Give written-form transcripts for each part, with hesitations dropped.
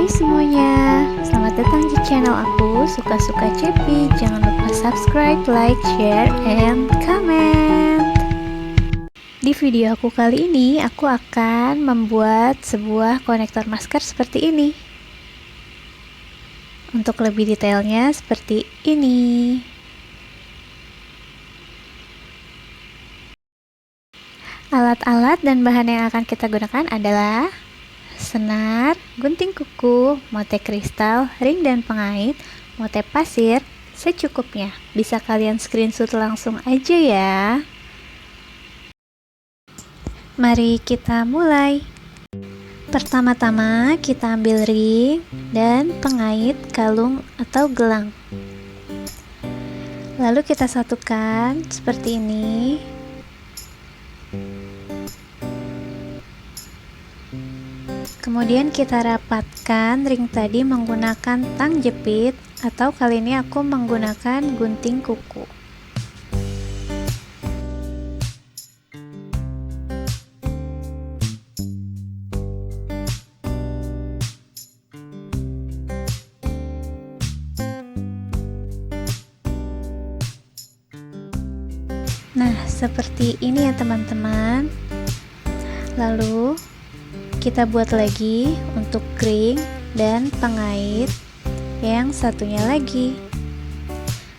Hai semuanya, selamat datang di channel aku, Suka-Suka Cepi. Jangan lupa subscribe, like, share, and comment. Di video aku kali ini, aku akan membuat sebuah konektor masker seperti ini. Untuk lebih detailnya seperti ini. Alat-alat dan bahan yang akan kita gunakan adalah senar, gunting kuku, motek kristal, ring dan pengait, motek pasir, secukupnya. Bisa kalian screenshot langsung aja ya. Mari kita mulai. Pertama-tama kita ambil ring dan pengait kalung atau gelang. Lalu kita satukan seperti ini. Kemudian kita rapatkan ring tadi menggunakan tang jepit, atau kali ini aku menggunakan gunting kuku. Nah, seperti ini ya teman-teman. Lalu kita buat lagi untuk ring dan pengait yang satunya lagi.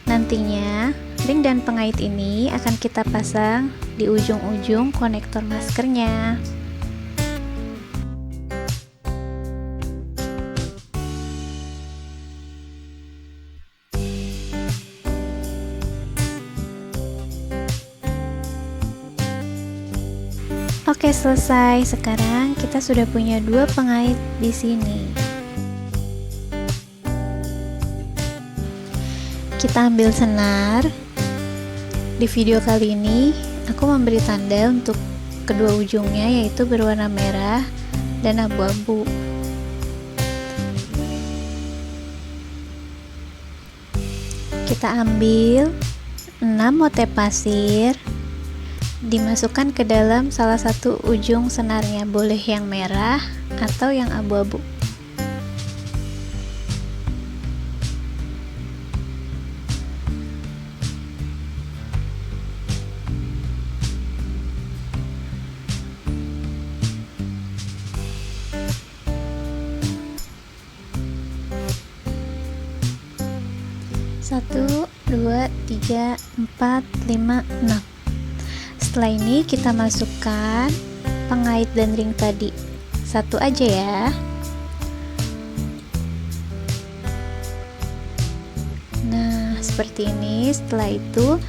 Nantinya ring dan pengait ini akan kita pasang di ujung-ujung konektor maskernya. Oke, selesai. Sekarang kita sudah punya dua pengait di sini. Kita ambil senar. Di video kali ini aku memberi tanda untuk kedua ujungnya, yaitu berwarna merah dan abu-abu. Kita ambil 6 motek pasir, dimasukkan ke dalam salah satu ujung senarnya, boleh yang merah atau yang abu-abu. Satu, dua, tiga, empat, lima, enam. Setelah ini kita masukkan pengait dan ring tadi, satu aja ya. Nah, seperti ini. Setelah itu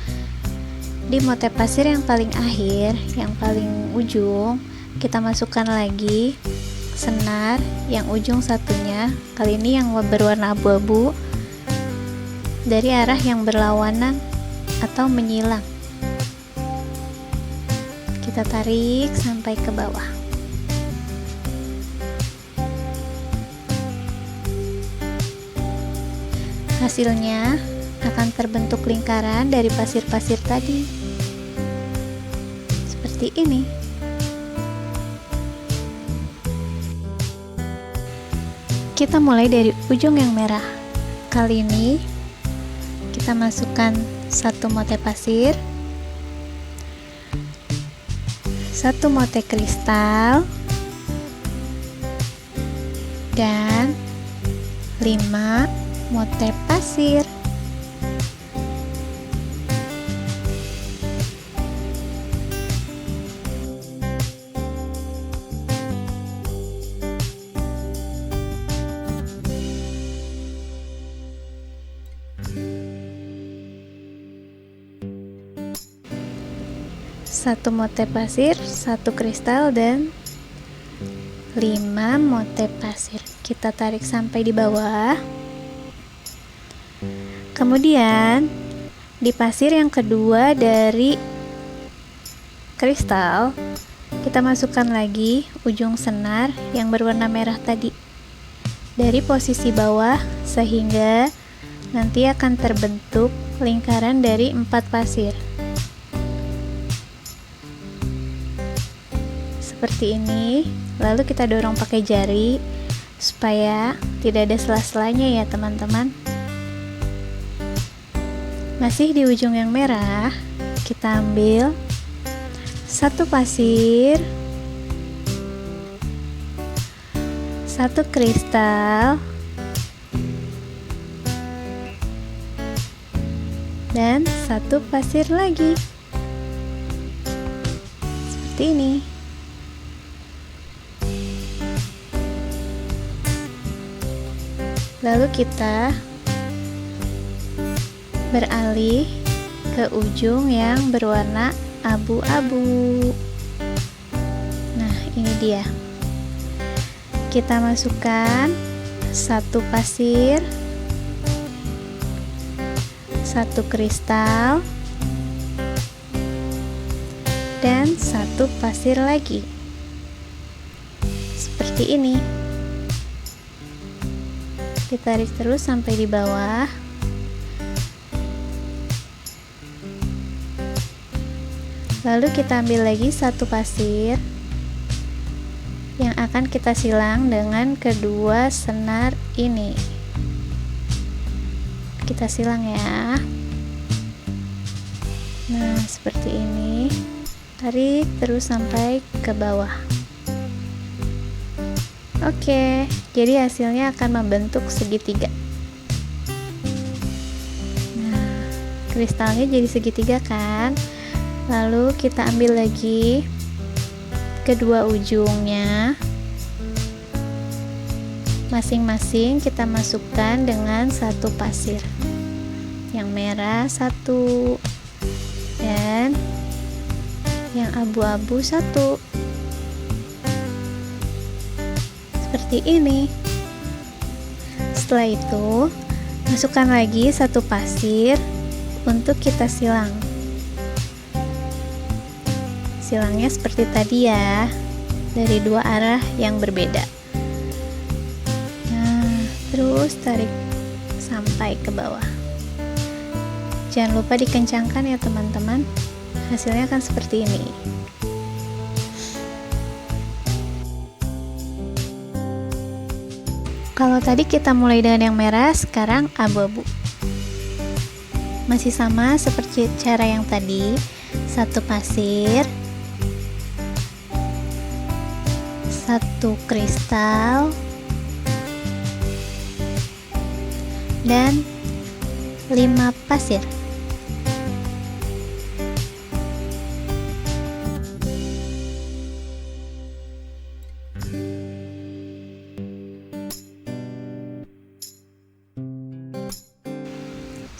di motek pasir yang paling akhir, yang paling ujung, kita masukkan lagi senar yang ujung satunya, kali ini yang berwarna abu-abu, dari arah yang berlawanan atau menyilang. Kita tarik sampai ke bawah. Hasilnya akan terbentuk lingkaran dari pasir-pasir tadi. Seperti ini. Kita mulai dari ujung yang merah. Kali ini kita masukkan satu motek pasir, satu motek kristal, dan 5 motek pasir. Satu motek pasir, satu kristal, dan 5 motek pasir. Kita tarik sampai di bawah. Kemudian di pasir yang kedua dari kristal, kita masukkan lagi ujung senar yang berwarna merah tadi dari posisi bawah, sehingga nanti akan terbentuk lingkaran dari 4 pasir. Seperti ini. Lalu kita dorong pakai jari supaya tidak ada sela-selanya ya teman-teman. Masih di ujung yang merah, kita ambil satu pasir, satu kristal, dan satu pasir lagi, seperti ini. Lalu kita beralih ke ujung yang berwarna abu-abu. Nah, ini dia. Kita masukkan satu pasir, satu kristal, dan satu pasir lagi, seperti ini. Ditarik terus sampai di bawah. Lalu kita ambil lagi satu pasir yang akan kita silang dengan kedua senar ini. Kita silang ya. Nah, seperti ini. Tarik terus sampai ke bawah. Oke, jadi hasilnya akan membentuk segitiga. Nah, kristalnya jadi segitiga kan? Lalu kita ambil lagi kedua ujungnya. Masing-masing kita masukkan dengan satu pasir. Yang merah satu, dan yang abu-abu satu. Seperti ini. Setelah itu, masukkan lagi satu pasir untuk kita silang. Silangnya seperti tadi ya, dari dua arah yang berbeda. Nah, terus tarik sampai ke bawah. Jangan lupa dikencangkan ya teman-teman. Hasilnya akan seperti ini. Kalau tadi kita mulai dengan yang merah, sekarang abu-abu. Masih sama seperti cara yang tadi. Satu pasir, satu kristal, dan 5 pasir.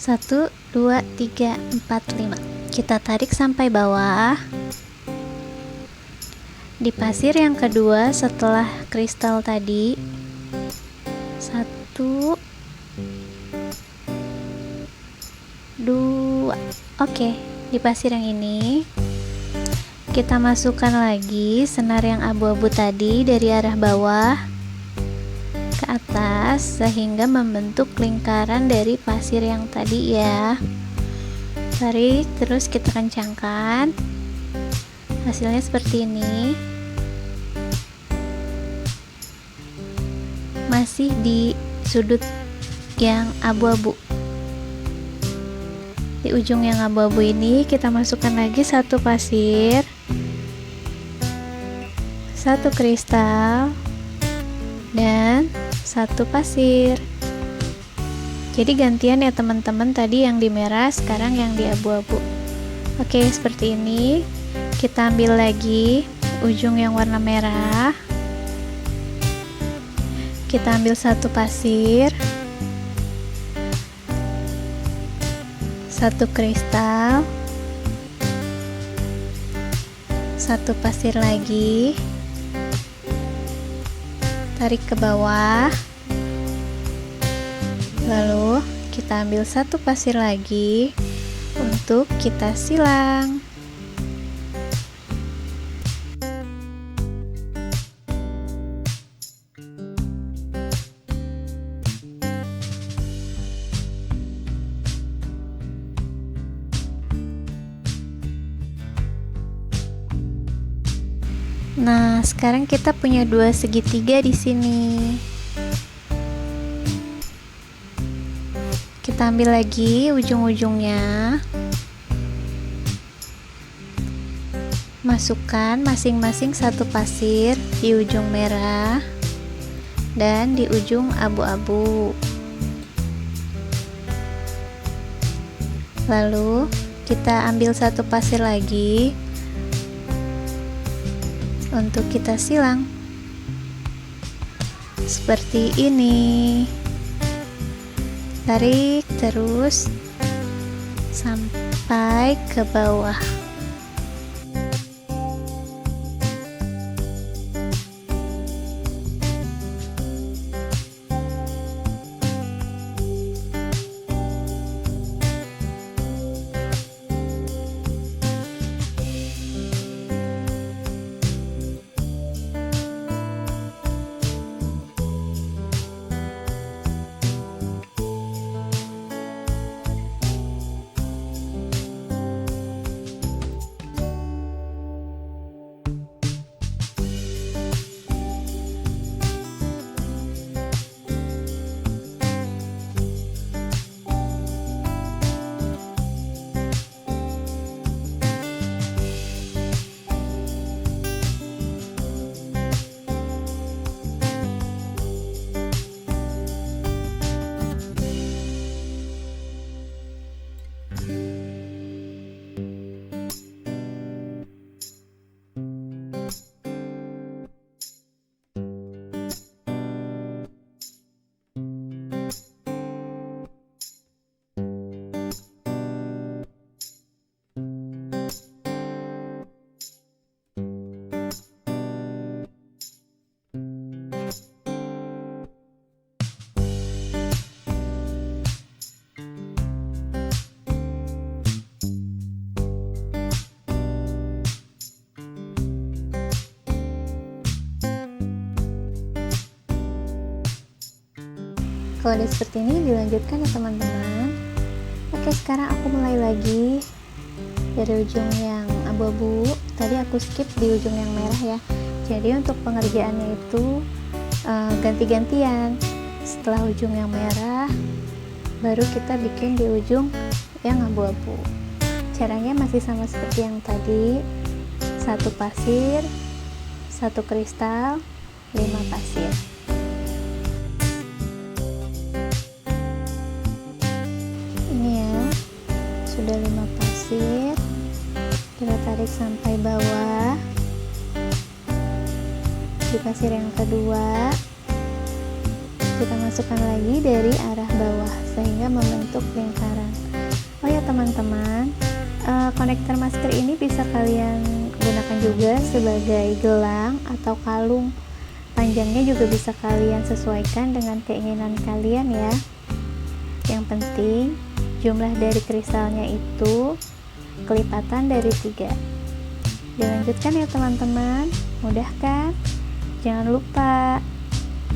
Satu, dua, tiga, empat, lima. Kita tarik sampai bawah. Di pasir yang kedua setelah kristal tadi, satu, dua. Oke, di pasir yang ini kita masukkan lagi senar yang abu-abu tadi dari arah bawah ke atas sehingga membentuk lingkaran dari pasir yang tadi ya. Tarik terus kita kencangkan. Hasilnya seperti ini. Masih di sudut yang abu-abu. Di ujung yang abu-abu ini kita masukkan lagi satu pasir, satu kristal, dan satu pasir. Jadi gantian ya teman-teman, tadi yang di merah, sekarang yang di abu-abu. Oke, seperti ini. Kita ambil lagi ujung yang warna merah. Kita ambil satu pasir, satu kristal, satu pasir lagi. Tarik ke bawah, lalu kita ambil satu pasir lagi untuk kita silang. Nah, sekarang kita punya dua segitiga di sini. Kita ambil lagi ujung-ujungnya, masukkan masing-masing satu pasir di ujung merah dan di ujung abu-abu. Lalu kita ambil satu pasir lagi untuk kita silang seperti ini. Tarik terus sampai ke bawah. Kalau udah seperti ini dilanjutkan ya teman-teman. Oke, sekarang aku mulai lagi dari ujung yang abu-abu. Tadi aku skip di ujung yang merah ya. Jadi untuk pengerjaannya itu ganti-gantian. Setelah ujung yang merah, baru kita bikin di ujung yang abu-abu. Caranya masih sama seperti yang tadi. Satu pasir, satu kristal, 5 pasir. Sudah 5 pasir, kita tarik sampai bawah. Di pasir yang kedua kita masukkan lagi dari arah bawah sehingga membentuk lingkaran. Oh ya teman-teman, konektor masker ini bisa kalian gunakan juga sebagai gelang atau kalung. Panjangnya juga bisa kalian sesuaikan dengan keinginan kalian ya. Yang penting jumlah dari kristalnya itu kelipatan dari 3. Dilanjutkan ya teman-teman. Mudah kan? Jangan lupa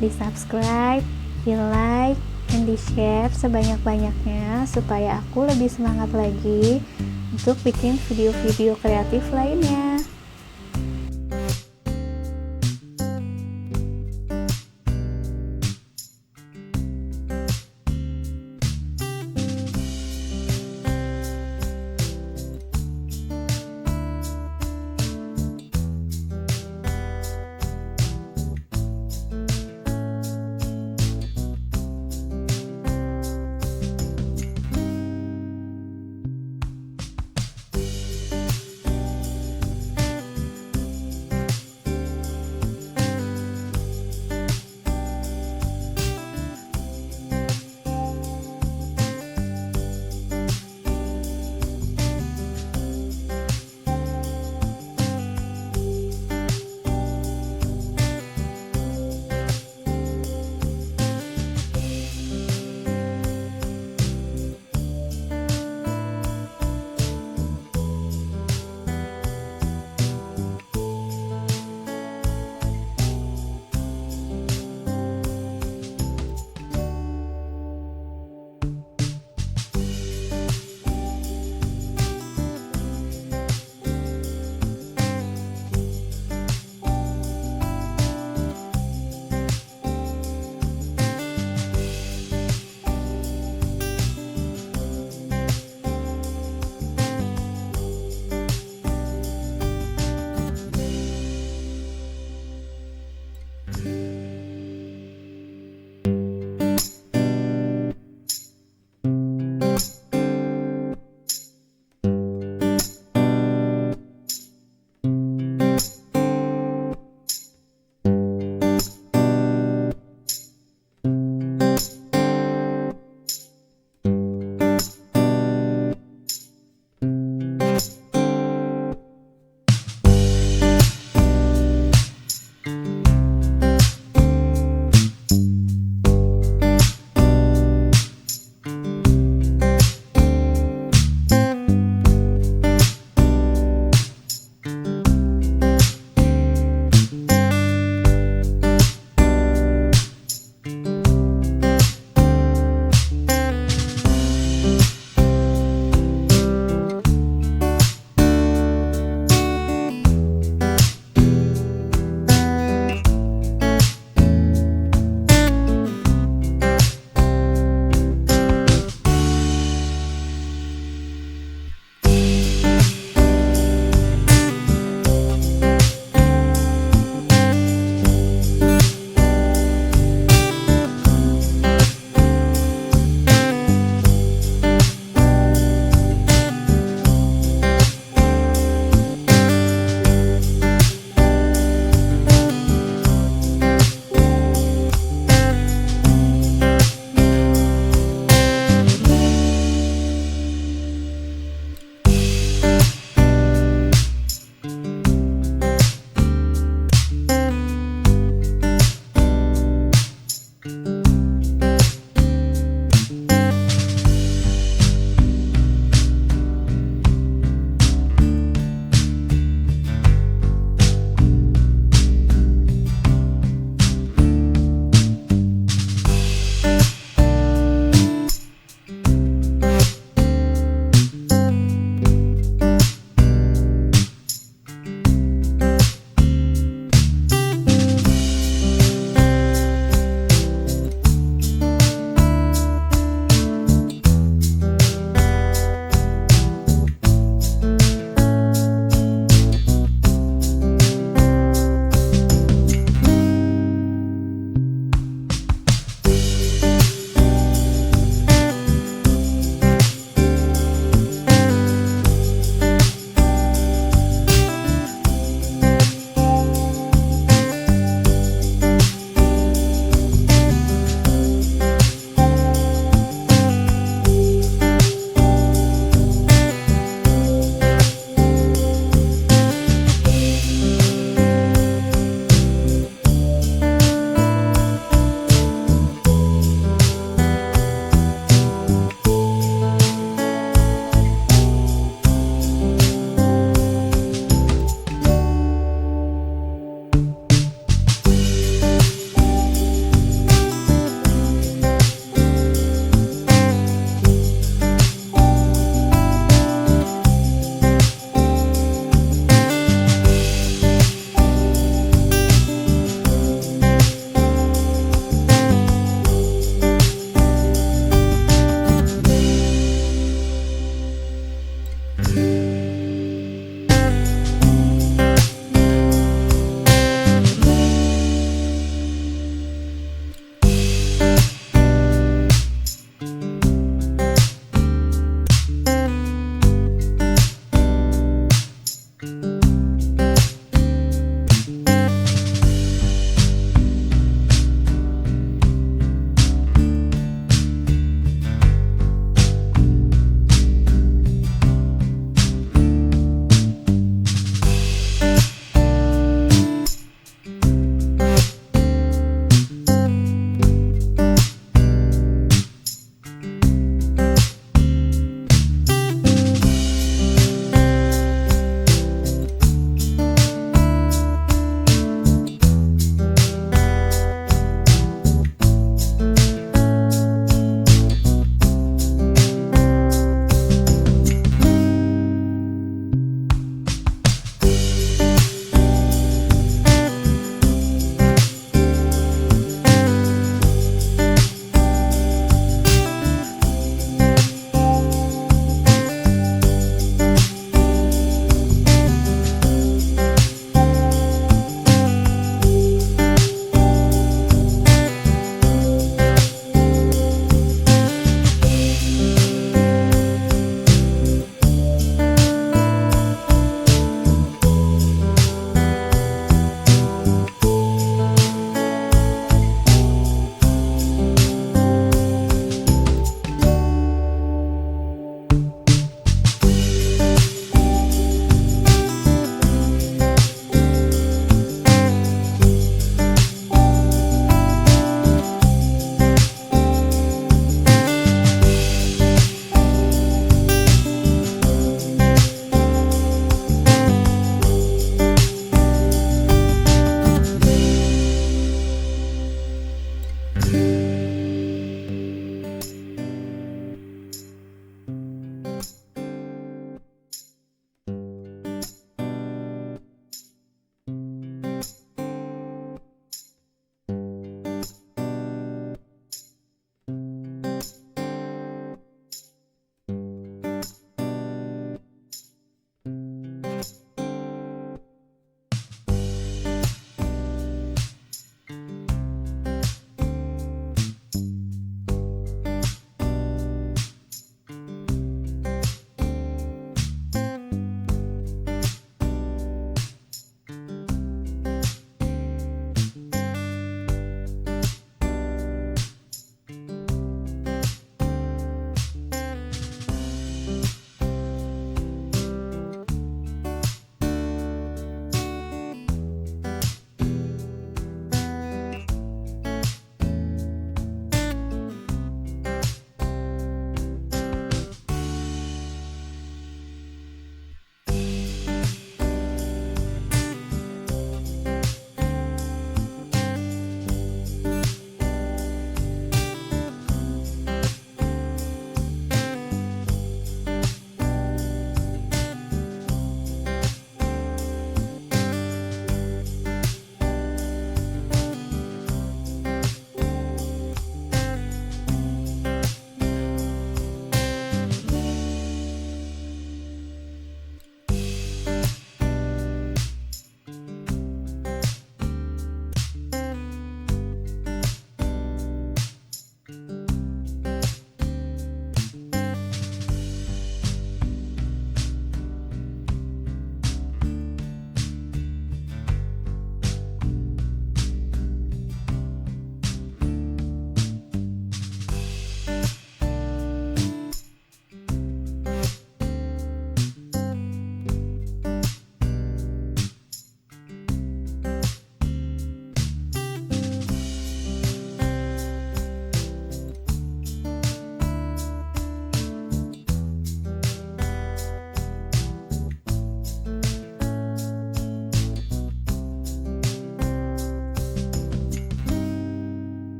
di subscribe, di like, dan di share sebanyak-banyaknya supaya aku lebih semangat lagi untuk bikin video-video kreatif lainnya.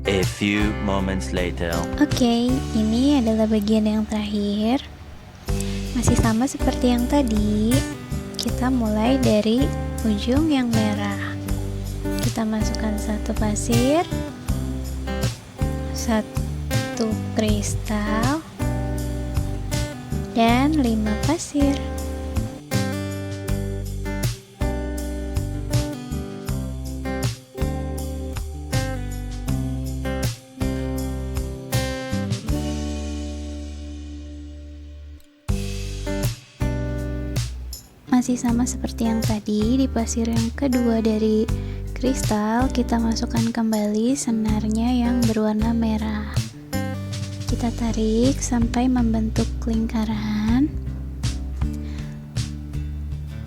A few moments later. Oke, ini adalah bagian yang terakhir. Masih sama seperti yang tadi. Kita mulai dari ujung yang merah. Kita masukkan satu pasir, satu kristal, dan 5 pasir. Masih sama seperti yang tadi, di pasir yang kedua dari kristal kita masukkan kembali senarnya yang berwarna merah. Kita tarik sampai membentuk lingkaran.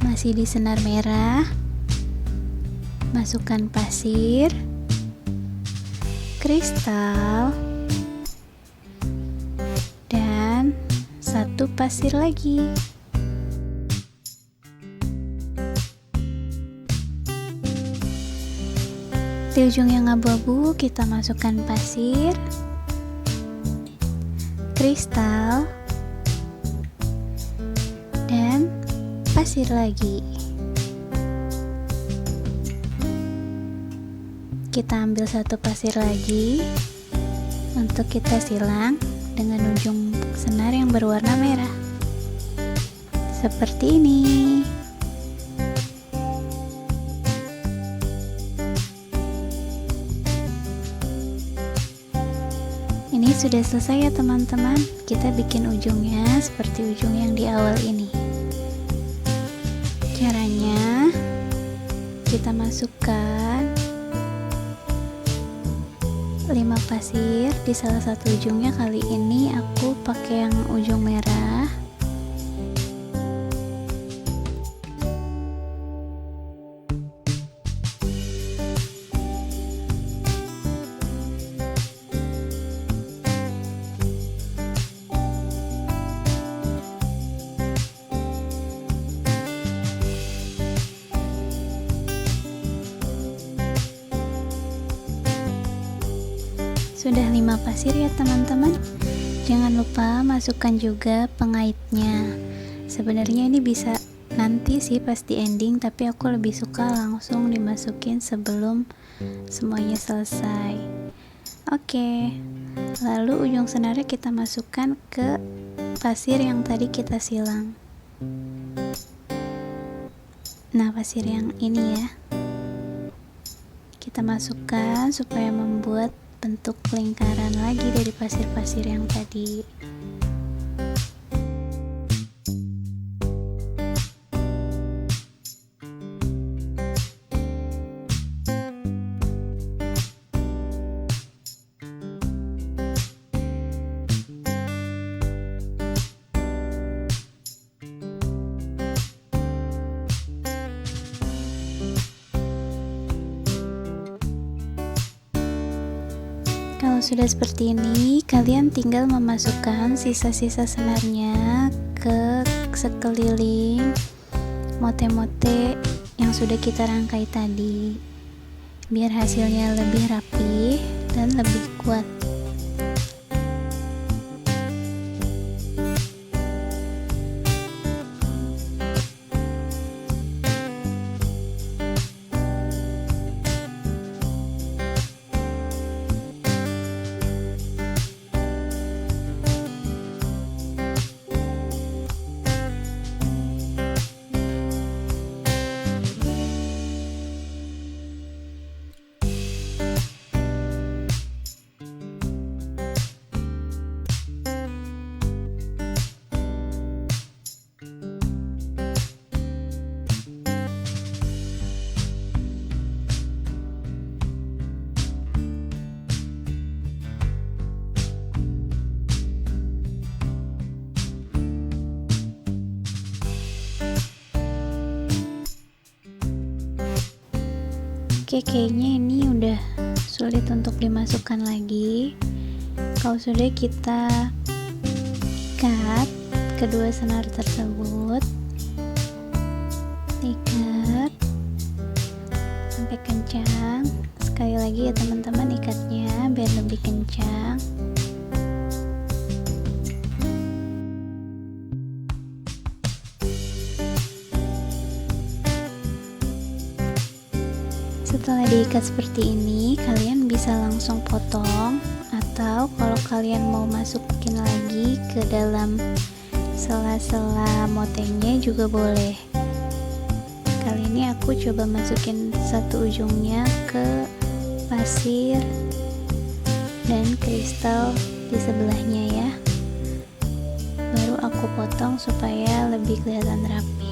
Masih di senar merah, masukkan pasir, kristal, dan satu pasir lagi. Di ujung yang abu-abu kita masukkan pasir, kristal, dan pasir lagi. Kita ambil satu pasir lagi untuk kita silang dengan ujung senar yang berwarna merah. Seperti ini. Ini sudah selesai ya teman-teman. Kita bikin ujungnya seperti ujung yang di awal ini. Caranya, kita masukkan 5 pasir di salah satu ujungnya. Kali ini aku pakai yang ujung merah. Sudah 5 pasir ya teman-teman. Jangan lupa masukkan juga pengaitnya. Sebenarnya ini bisa nanti sih pas di ending, tapi aku lebih suka langsung dimasukin sebelum semuanya selesai. Oke, lalu ujung senarnya kita masukkan ke pasir yang tadi kita silang. Nah, pasir yang ini ya, kita masukkan supaya membuat bentuk lingkaran lagi dari pasir-pasir yang tadi. Kalau sudah seperti ini, kalian tinggal memasukkan sisa-sisa senarnya ke sekeliling mote-mote yang sudah kita rangkai tadi, biar hasilnya lebih rapi dan lebih kuat. Oke, kayaknya ini udah sulit untuk dimasukkan lagi. Kalau sudah, kita ikat kedua senar tersebut, ikat sampai kencang. Sekali lagi ya teman-teman, ikatnya biar lebih kencang. Setelah diikat seperti ini, kalian bisa langsung potong, atau kalau kalian mau masukin lagi ke dalam sela-sela motengnya juga boleh. Kali ini aku coba masukin satu ujungnya ke pasir dan kristal di sebelahnya ya. Baru aku potong supaya lebih kelihatan rapi.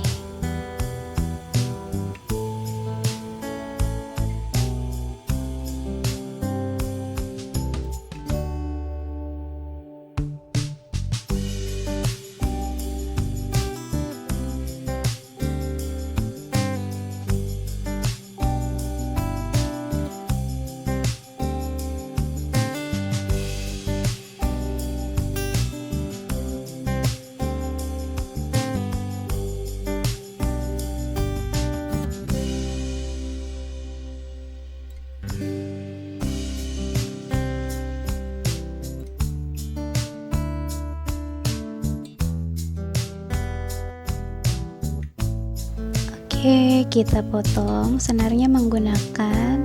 Oke, kita potong senarnya menggunakan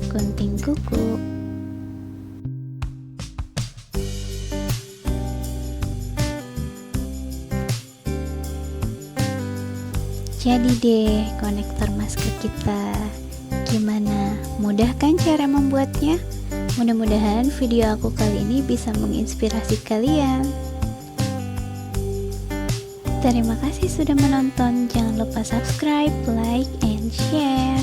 gunting kuku. Jadi deh konektor masker kita. Gimana? Mudah kan cara membuatnya? Mudah-mudahan video aku kali ini bisa menginspirasi kalian. Terima kasih sudah menonton. Jangan lupa subscribe, like, and share.